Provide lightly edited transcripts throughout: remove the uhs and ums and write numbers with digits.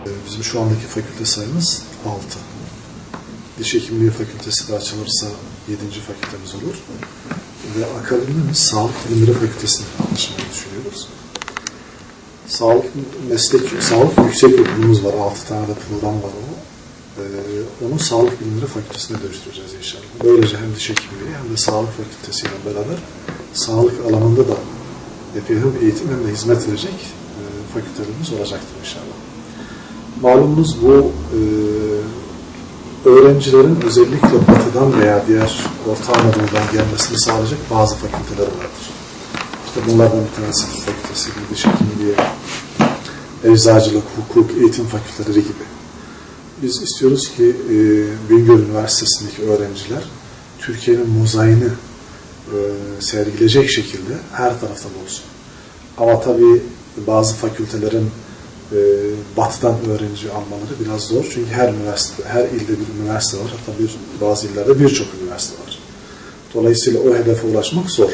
Bizim şu andaki fakülte sayımız 6. Diş Hekimliği Fakültesi de açılırsa 7. fakültemiz olur. Ve akabinde Sağlık Bilimleri Fakültesi'ne açmayı düşünüyoruz. Sağlık Yüksek Okulumuz var. 6 tane de program var o. Onu Sağlık Bilimleri Fakültesi'ne dönüştüreceğiz inşallah. Böylece hem diş hekimliği hem de Sağlık Fakültesiyle beraber sağlık alanında da hem eğitim hem de hizmet verecek fakültelerimiz olacaktır inşallah. Malumunuz bu öğrencilerin özellikle Batı'dan veya diğer Orta Anadolu'dan gelmesini sağlayacak bazı fakülteler vardır. İşte bunlardan bir tanesi tıp fakültesi gibi, diş hekimliği, eczacılık, hukuk, eğitim fakülteleri gibi. Biz istiyoruz ki Bingöl Üniversitesi'ndeki öğrenciler Türkiye'nin mozaiğini sergileyecek şekilde her taraftan olsun. Ama tabii bazı fakültelerin Batı'dan öğrenci almaları biraz zor. Çünkü her ilde bir üniversite var. Hatta bazı illerde birçok üniversite var. Dolayısıyla o hedefe ulaşmak zor.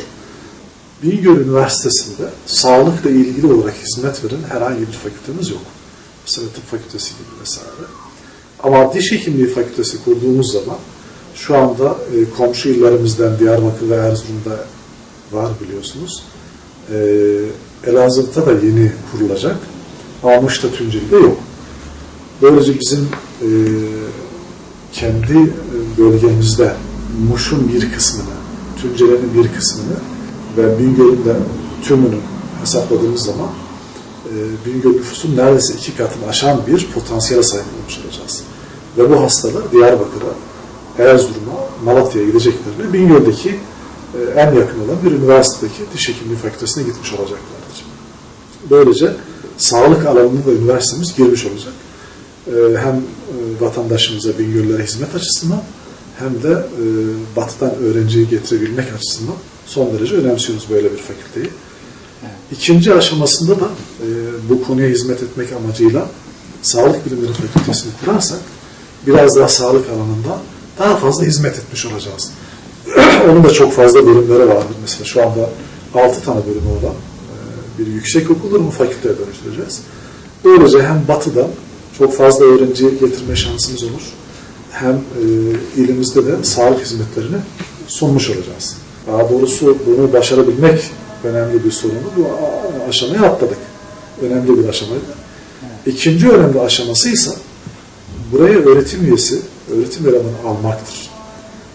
Bingöl Üniversitesi'nde sağlıkla ilgili olarak hizmet veren herhangi bir fakültemiz yok. Mesela tıp fakültesi gibi vesaire. Ama diş hekimliği fakültesi kurduğumuz zaman şu anda komşu illerimizden Diyarbakır ve Erzurum'da var biliyorsunuz. Elazığ'da da yeni kurulacak. Ama Muş'ta, Tunceli'de yok. Böylece bizim kendi bölgemizde Muş'un bir kısmını, Tunceli'nin bir kısmını ve Bingöl'ün de tümünü hesapladığımız zaman Bingöl nüfusun neredeyse 2 katını aşan bir potansiyele sahip olmuş olacağız. Ve bu hastalar Diyarbakır'a, Erzurum'a, Malatya'ya gideceklerine Bingöl'deki en yakın olan bir üniversitedeki diş hekimliği fakültesine gitmiş olacaklardır. Böylece sağlık alanında da üniversitemiz girmiş olacak. Hem vatandaşımıza, Bingöllere hizmet açısından hem de Batı'dan öğrenciyi getirebilmek açısından son derece önemsiyoruz böyle bir fakülteyi. İkinci aşamasında da bu konuya hizmet etmek amacıyla Sağlık Bilimleri Fakültesini kurarsak biraz daha sağlık alanında daha fazla hizmet etmiş olacağız. Onun da çok fazla bölümleri vardır. Mesela şu anda 6 tane bölümü olan bir yüksek okuldur, bu fakülteye dönüştüreceğiz. Böylece hem Batı'dan çok fazla öğrenci getirme şansımız olur, hem ilimizde de sağlık hizmetlerini sunmuş olacağız. Daha doğrusu bunu başarabilmek önemli bir sorunu. Bu aşamayı atladık. Önemli bir aşamaydı. İkinci önemli aşaması ise buraya öğretim üyesi, öğretim elemanı almaktır.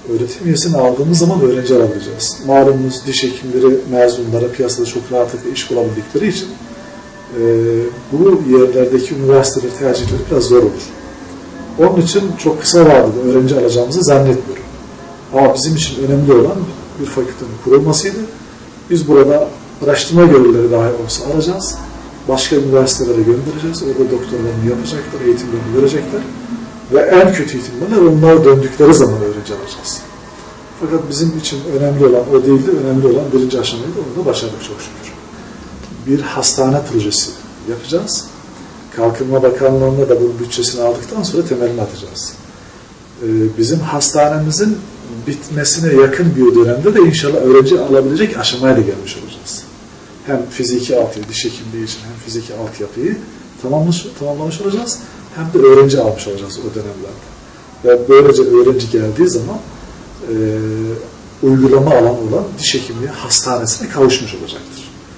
Öğretim üyesini aldığımız zaman öğrenci alabileceğiz. Malumunuz diş hekimleri mezunları piyasada çok rahatlıkla iş bulabildikleri için bu yerlerdeki üniversiteleri tercihleri biraz zor olur. Onun için çok kısa vadede öğrenci alacağımızı zannetmiyorum. Ama bizim için önemli olan bir fakültenin kurulmasıydı. Biz burada araştırma görevlileri dahi olsa alacağız. Başka üniversitelere göndereceğiz. Orada doktorlarını yapacaklar, eğitimlerini görecekler. Ve en kötü ihtimalle onlar döndükleri zaman öğrenci alacağız. Fakat bizim için önemli olan o değildi. Önemli olan birinci aşamayı da onu da başardık çok şükür. Bir hastane projesi yapacağız. Kalkınma Bakanlığı'nda da bunun bütçesini aldıktan sonra temelini atacağız. Bizim hastanemizin bitmesine yakın bir dönemde de inşallah öğrenci alabilecek aşamaya da gelmiş olacağız. Hem fiziki altyapı, diş hekimliği için hem fiziki altyapıyı tamamlamış olacağız. Hem de öğrenci almış olacağız o dönemlerde. Ve böylece öğrenci geldiği zaman uygulama alanı olan diş hekimliği hastanesine kavuşmuş olacaktır.